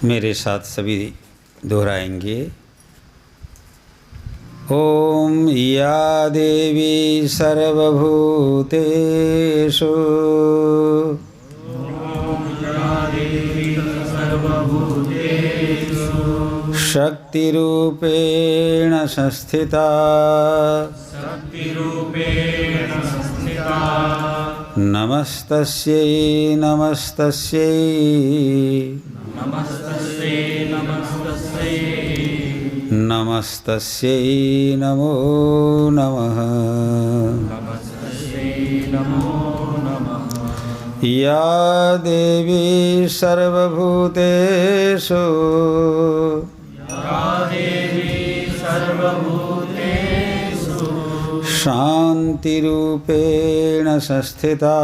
मेरे साथ सभी दोहराएंगे। ओम या देवी सर्वभूतेषु शक्तिरूपेण संस्थिता नमस्तस्यै नमस्तस्यै नमस्तस्यै नमो नमः। या देवी सर्वभूतेषु शान्तिरूपेण संस्थिता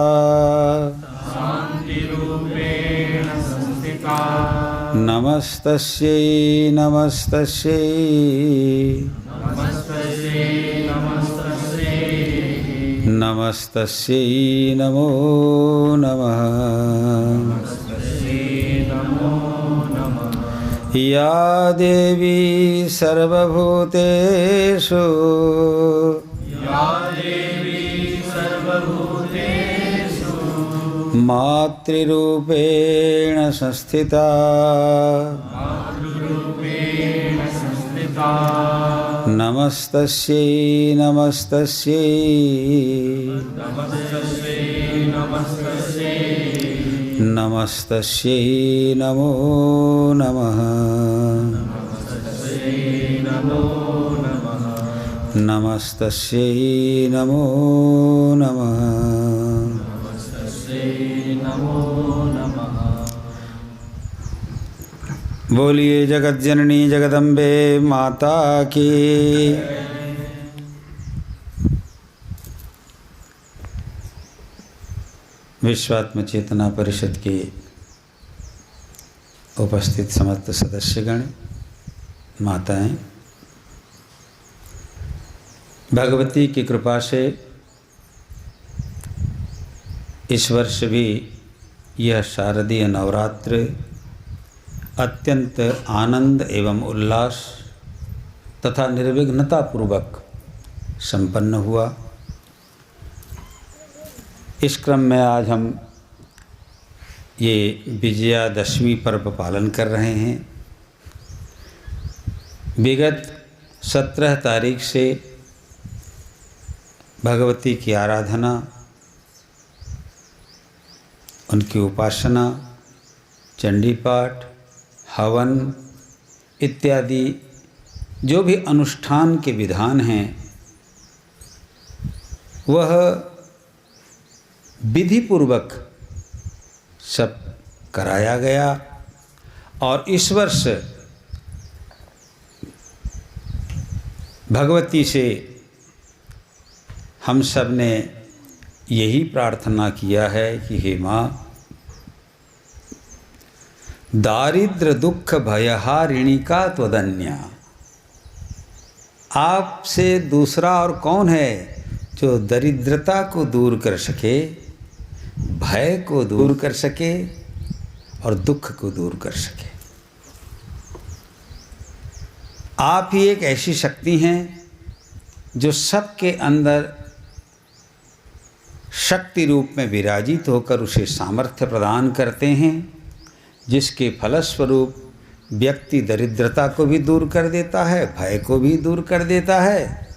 नमस्तस्यै नमस्तस्यै नमस्तस्यै नमो नमः। या देवी सर्वभूतेषु मातृरूपेण संस्थिता नमस्तस्यै नमस्तस्यै नमस्तस्यै नमो नमः। नमस्तस्यै नमो नमः। बोलिए जगज्जननी जगदम्बे माता की। विश्वात्म चेतना परिषद के उपस्थित समस्त सदस्यगण, माताएं, भगवती की कृपा से इस वर्ष भी यह शारदीय नवरात्र अत्यंत आनंद एवं उल्लास तथा निर्विघ्नता पूर्वक संपन्न हुआ। इस क्रम में आज हम ये विजयादशमी पर्व पालन कर रहे हैं। विगत 17 तारीख से भगवती की आराधना, उनकी उपासना, चंडी पाठ, हवन इत्यादि जो भी अनुष्ठान के विधान हैं वह विधि पूर्वक सब कराया गया। और इस वर्ष भगवती से हम सब ने यही प्रार्थना किया है कि हे माँ, दारिद्र दुख भयहारिणी का त्वदन्या, आपसे दूसरा और कौन है जो दरिद्रता को दूर कर सके, भय को दूर कर सके और दुख को दूर कर सके। आप ही एक ऐसी शक्ति हैं जो सबके अंदर शक्ति रूप में विराजित होकर उसे सामर्थ्य प्रदान करते हैं, जिसके फलस्वरूप व्यक्ति दरिद्रता को भी दूर कर देता है, भय को भी दूर कर देता है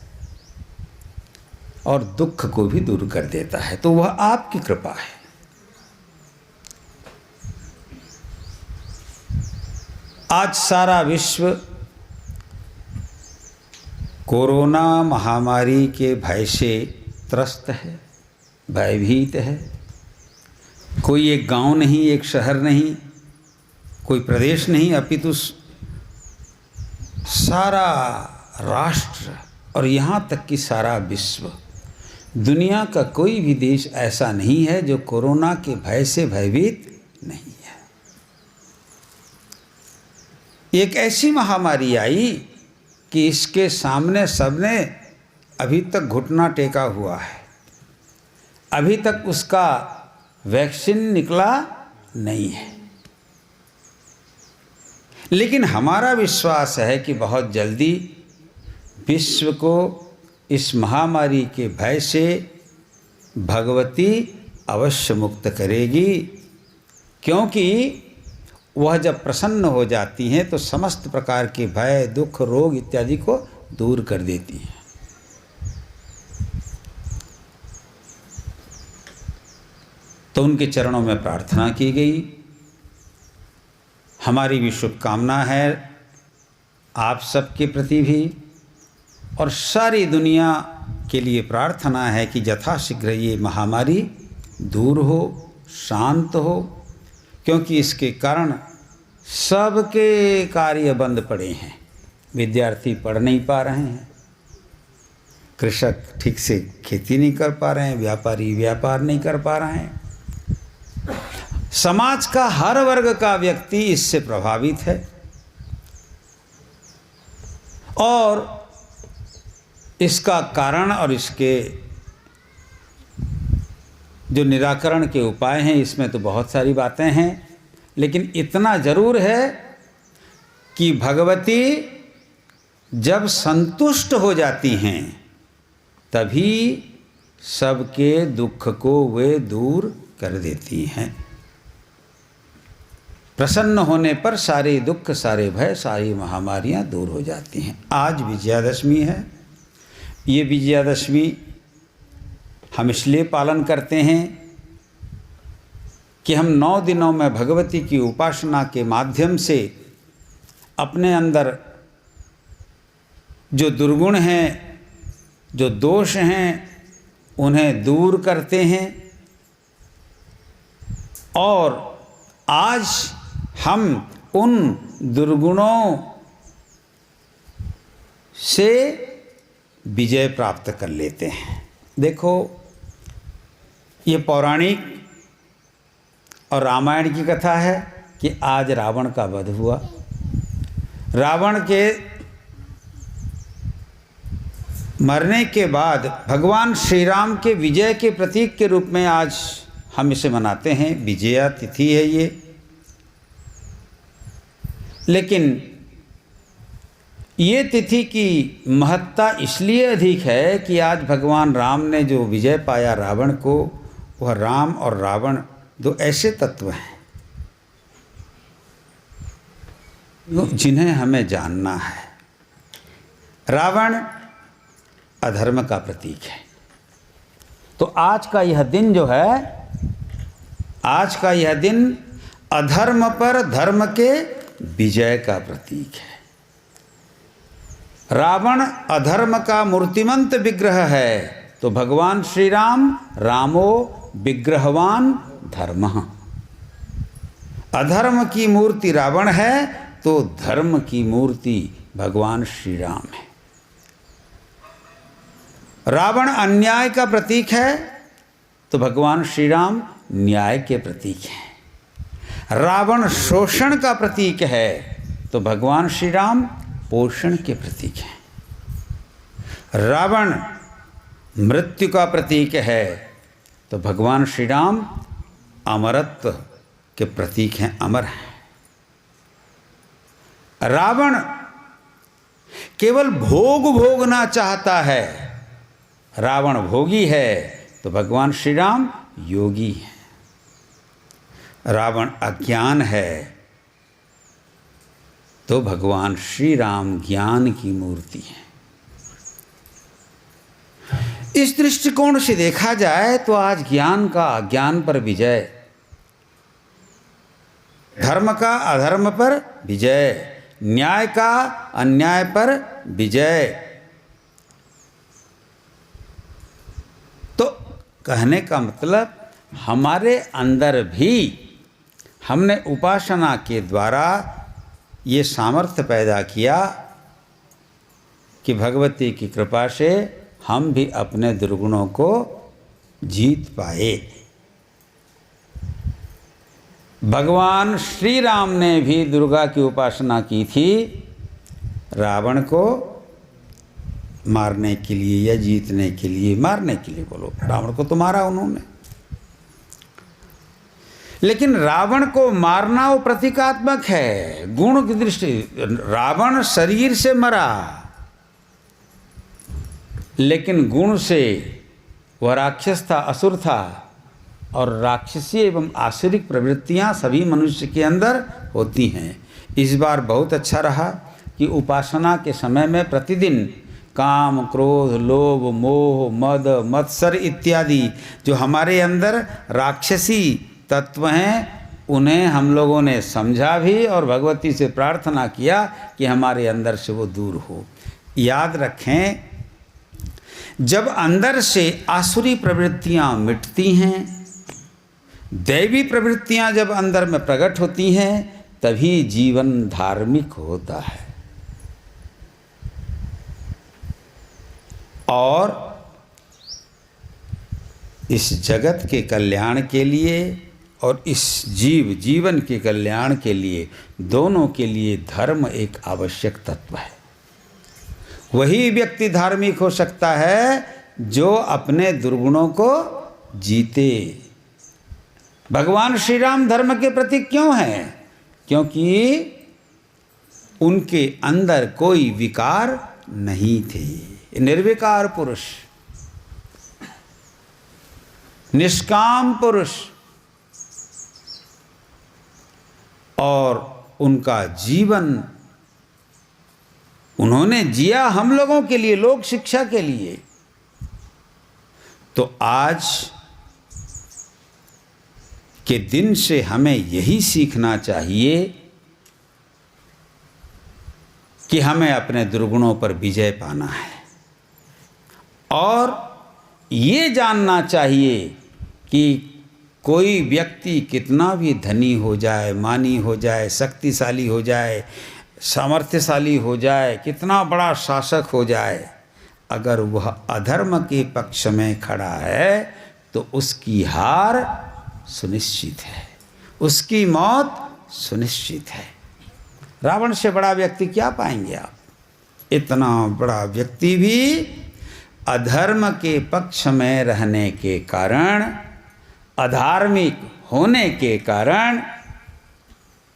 और दुख को भी दूर कर देता है। तो वह आपकी कृपा है। आज सारा विश्व कोरोना महामारी के भय से त्रस्त है, भयभीत है। कोई एक गांव नहीं, एक शहर नहीं, कोई प्रदेश नहीं, अपितु सारा राष्ट्र और यहाँ तक कि सारा विश्व, दुनिया का कोई भी देश ऐसा नहीं है जो कोरोना के भय से भयभीत नहीं है। एक ऐसी महामारी आई कि इसके सामने सबने अभी तक घुटना टेका हुआ है। अभी तक उसका वैक्सीन निकला नहीं है। लेकिन हमारा विश्वास है कि बहुत जल्दी विश्व को इस महामारी के भय से भगवती अवश्य मुक्त करेगी, क्योंकि वह जब प्रसन्न हो जाती हैं तो समस्त प्रकार के भय, दुख, रोग इत्यादि को दूर कर देती हैं। तो उनके चरणों में प्रार्थना की गई। हमारी भी शुभकामना है आप सबके प्रति भी, और सारी दुनिया के लिए प्रार्थना है कि यथाशीघ्र ये महामारी दूर हो, शांत हो, क्योंकि इसके कारण सबके कार्य बंद पड़े हैं। विद्यार्थी पढ़ नहीं पा रहे हैं, कृषक ठीक से खेती नहीं कर पा रहे हैं, व्यापारी व्यापार नहीं कर पा रहे हैं। समाज का हर वर्ग का व्यक्ति इससे प्रभावित है, और इसका कारण और इसके जो निराकरण के उपाय हैं, इसमें तो बहुत सारी बातें हैं, लेकिन इतना जरूर है कि भगवती जब संतुष्ट हो जाती हैं तभी सबके दुख को वे दूर कर देती हैं। प्रसन्न होने पर सारे दुख, सारे भय, सारी महामारियां दूर हो जाती हैं। आज विजयादशमी है। ये विजयादशमी हम इसलिए पालन करते हैं कि हम 9 दिनों में भगवती की उपासना के माध्यम से अपने अंदर जो दुर्गुण हैं, जो दोष हैं, उन्हें दूर करते हैं। और आज हम उन दुर्गुणों से विजय प्राप्त कर लेते हैं। देखो, ये पौराणिक और रामायण की कथा है कि आज रावण का वध हुआ। रावण के मरने के बाद भगवान श्री राम के विजय के प्रतीक के रूप में आज हम इसे मनाते हैं। विजया तिथि है ये। लेकिन ये तिथि की महत्ता इसलिए अधिक है कि आज भगवान राम ने जो विजय पाया रावण को, वह राम और रावण दो ऐसे तत्व हैं जिन्हें हमें जानना है। रावण अधर्म का प्रतीक है। तो आज का यह दिन जो है, आज का यह दिन अधर्म पर धर्म के विजय का प्रतीक है। रावण अधर्म का मूर्तिमंत विग्रह है, तो भगवान श्री राम रामो विग्रहवान धर्मः। अधर्म की मूर्ति रावण है तो धर्म की मूर्ति भगवान श्री राम है। रावण अन्याय का प्रतीक है तो भगवान श्री राम न्याय के प्रतीक हैं। रावण शोषण का प्रतीक है तो भगवान श्री राम पोषण के प्रतीक हैं। रावण मृत्यु का प्रतीक है तो भगवान श्री राम अमरत्व के प्रतीक हैं, अमर हैं। रावण केवल भोग भोगना चाहता है, रावण भोगी है तो भगवान श्री राम योगी हैं। रावण अज्ञान है तो भगवान श्री राम ज्ञान की मूर्ति है। इस दृष्टिकोण से देखा जाए तो आज ज्ञान का अज्ञान पर विजय, धर्म का अधर्म पर विजय, न्याय का अन्याय पर विजय। तो कहने का मतलब हमारे अंदर भी हमने उपासना के द्वारा ये सामर्थ्य पैदा किया कि भगवती की कृपा से हम भी अपने दुर्गुणों को जीत पाए। भगवान श्री राम ने भी दुर्गा की उपासना की थी, रावण को मारने के लिए या जीतने के लिए, मारने के लिए बोलो, रावण को तो मारा उन्होंने। लेकिन रावण को मारना वो प्रतीकात्मक है, गुण की दृष्टि। रावण शरीर से मरा, लेकिन गुण से वह राक्षस था, असुर था, और राक्षसी एवं आसुरिक प्रवृत्तियां सभी मनुष्य के अंदर होती हैं। इस बार बहुत अच्छा रहा कि उपासना के समय में प्रतिदिन काम, क्रोध, लोभ, मोह, मद, मत्सर इत्यादि जो हमारे अंदर राक्षसी तत्व हैं, उन्हें हम लोगों ने समझा भी और भगवती से प्रार्थना किया कि हमारे अंदर से वो दूर हो। याद रखें, जब अंदर से आसुरी प्रवृत्तियां मिटती हैं, दैवी प्रवृत्तियां जब अंदर में प्रकट होती हैं, तभी जीवन धार्मिक होता है। और इस जगत के कल्याण के लिए और इस जीवन के कल्याण के लिए, दोनों के लिए धर्म एक आवश्यक तत्व है। वही व्यक्ति धार्मिक हो सकता है जो अपने दुर्गुणों को जीते। भगवान श्री राम धर्म के प्रतीक क्यों हैं? क्योंकि उनके अंदर कोई विकार नहीं थे। निर्विकार पुरुष, निष्काम पुरुष, और उनका जीवन उन्होंने जिया हम लोगों के लिए, लोक शिक्षा के लिए। तो आज के दिन से हमें यही सीखना चाहिए कि हमें अपने दुर्गुणों पर विजय पाना है, और ये जानना चाहिए कि कोई व्यक्ति कितना भी धनी हो जाए, मानी हो जाए, शक्तिशाली हो जाए, सामर्थ्यशाली हो जाए, कितना बड़ा शासक हो जाए, अगर वह अधर्म के पक्ष में खड़ा है तो उसकी हार सुनिश्चित है, उसकी मौत सुनिश्चित है। रावण से बड़ा व्यक्ति क्या पाएंगे आप? इतना बड़ा व्यक्ति भी अधर्म के पक्ष में रहने के कारण, अधार्मिक होने के कारण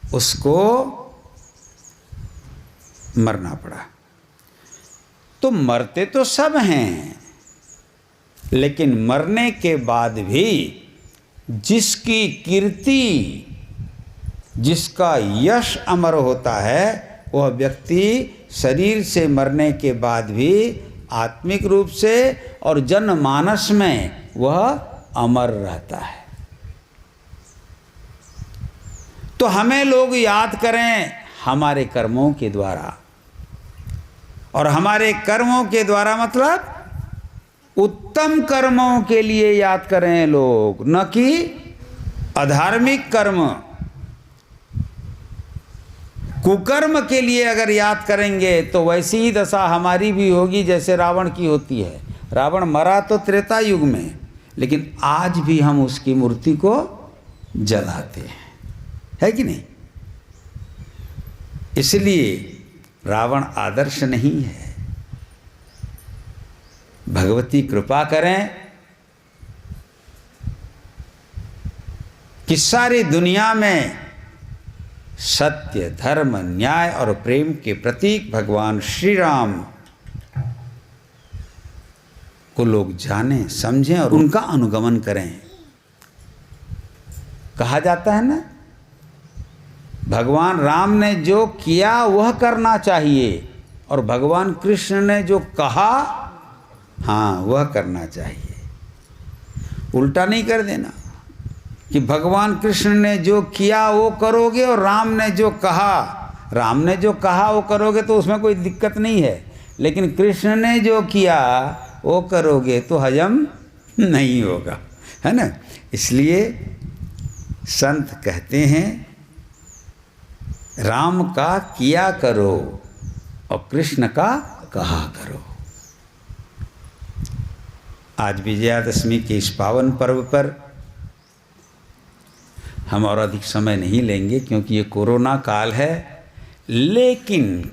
उसको मरना पड़ा। तो मरते तो सब हैं, लेकिन मरने के बाद भी जिसकी कीर्ति, जिसका यश अमर होता है, वह व्यक्ति शरीर से मरने के बाद भी आत्मिक रूप से और जनमानस में वह अमर रहता है। तो हमें लोग याद करें हमारे कर्मों के द्वारा, और हमारे कर्मों के द्वारा मतलब उत्तम कर्मों के लिए याद करें लोग, न कि अधार्मिक कर्म। कुकर्म के लिए अगर याद करेंगे तो वैसी ही दशा हमारी भी होगी जैसे रावण की होती है। रावण मरा तो त्रेता युग में, लेकिन आज भी हम उसकी मूर्ति को जलाते हैं, है कि नहीं? इसलिए रावण आदर्श नहीं है। भगवती कृपा करें कि सारी दुनिया में सत्य, धर्म, न्याय और प्रेम के प्रतीक भगवान श्री राम को लोग जानें, समझें और उनका अनुगमन करें। कहा जाता है ना, भगवान राम ने जो किया वह करना चाहिए, और भगवान कृष्ण ने जो कहा, हाँ, वह करना चाहिए। उल्टा नहीं कर देना कि भगवान कृष्ण ने जो किया वो करोगे और राम ने जो कहा वो करोगे, तो उसमें कोई दिक्कत नहीं है। लेकिन कृष्ण ने जो किया वो करोगे तो हजम नहीं होगा, है ना? इसलिए संत कहते हैं राम का किया करो और कृष्ण का कहा करो। आज विजयादशमी के इस पावन पर्व पर हम और अधिक समय नहीं लेंगे क्योंकि ये कोरोना काल है, लेकिन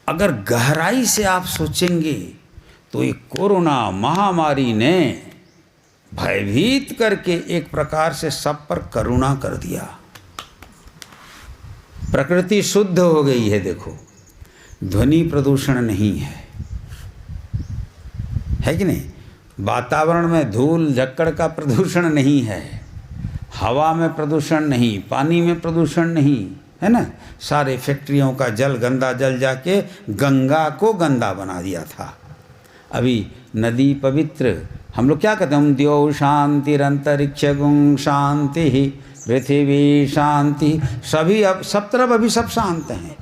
अगर गहराई से आप सोचेंगे तो ये कोरोना महामारी ने भयभीत करके एक प्रकार से सब पर करुणा कर दिया। प्रकृति शुद्ध हो गई है। देखो, ध्वनि प्रदूषण नहीं है कि नहीं? वातावरण में धूल झक्कड़ का प्रदूषण नहीं है, हवा में प्रदूषण नहीं, पानी में प्रदूषण नहीं, है ना? सारे फैक्ट्रियों का जल, गंदा जल जाके गंगा को गंदा बना दिया था। अभी नदी पवित्र, हम लोग क्या कहते हैं? हम द्यौ शांतिरंतरिक्ष गुं शांति पृथ्वी शांति, सभी अब सब तरफ अभी सब शांत हैं।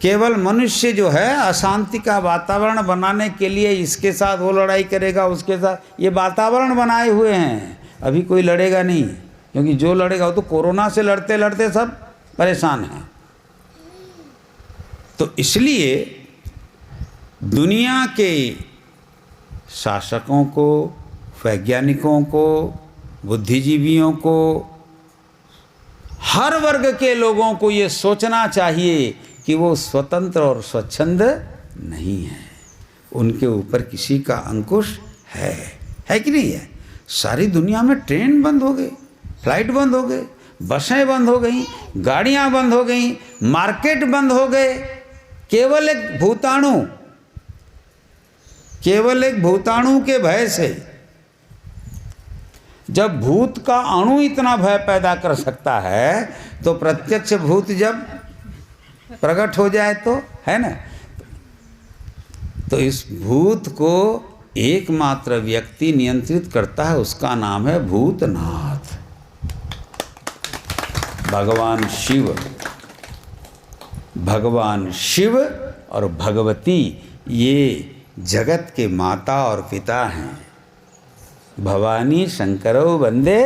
केवल मनुष्य जो है अशांति का वातावरण बनाने के लिए इसके साथ वो लड़ाई करेगा, उसके साथ, ये वातावरण बनाए हुए हैं। अभी कोई लड़ेगा नहीं, क्योंकि जो लड़ेगा वो तो कोरोना से लड़ते लड़ते सब परेशान हैं। तो इसलिए दुनिया के शासकों को, वैज्ञानिकों को, बुद्धिजीवियों को, हर वर्ग के लोगों को ये सोचना चाहिए कि वो स्वतंत्र और स्वच्छंद नहीं है, उनके ऊपर किसी का अंकुश है कि नहीं है? सारी दुनिया में ट्रेन बंद हो गए, फ्लाइट बंद हो गए, बसें बंद हो गई, गाड़ियां बंद हो गई, मार्केट बंद हो गए, केवल एक भूताणु के भय से। जब भूत का अणु इतना भय पैदा कर सकता है, तो प्रत्यक्ष भूत जब प्रकट हो जाए तो, है ना? तो इस भूत को एकमात्र व्यक्ति नियंत्रित करता है, उसका नाम है भूतनाथ, भगवान शिव। भगवान शिव और भगवती ये जगत के माता और पिता हैं। भवानी शंकरो वंदे,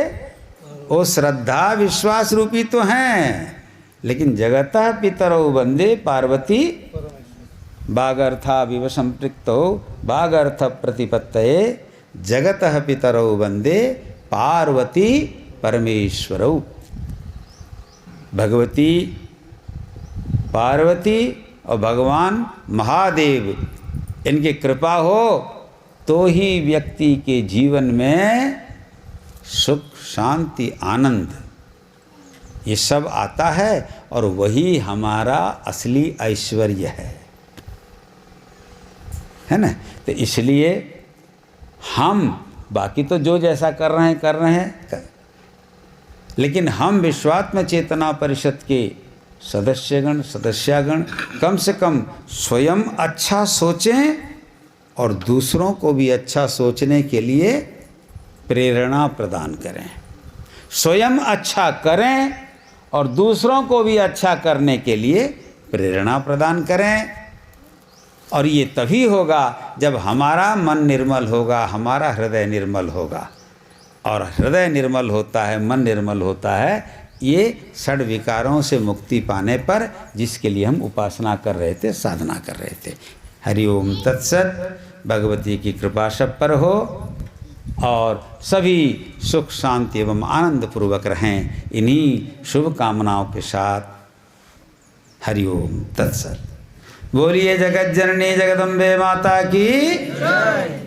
वो श्रद्धा विश्वास रूपी तो हैं, लेकिन जगतः पितरौ वंदे पार्वती बागर्था विव संपृक्तो बागर्थ प्रतिपत्तये जगतः पितरौ वंदे पार्वती परमेश्वरौ। भगवती, पार्वती और भगवान महादेव, इनकी कृपा हो तो ही व्यक्ति के जीवन में सुख, शांति, आनंद ये सब आता है, और वही हमारा असली ऐश्वर्य है ना? तो इसलिए हम, बाकी तो जो जैसा कर रहे हैं, लेकिन हम विश्वात्म चेतना परिषद के सदस्यागण कम से कम स्वयं अच्छा सोचें और दूसरों को भी अच्छा सोचने के लिए प्रेरणा प्रदान करें। स्वयं अच्छा करें और दूसरों को भी अच्छा करने के लिए प्रेरणा प्रदान करें। और ये तभी होगा जब हमारा मन निर्मल होगा, हमारा हृदय निर्मल होगा। और हृदय निर्मल होता है, मन निर्मल होता है, ये षड विकारों से मुक्ति पाने पर, जिसके लिए हम उपासना कर रहे थे, साधना कर रहे थे। हरिओम तत्सत। भगवती की कृपा सब पर हो और सभी सुख शांति एवं आनंद पूर्वक रहें। इन्हीं शुभ कामनाओं के साथ हरिओम तत्सत। बोलिए जगत जननी जगदम्बे माता की जय।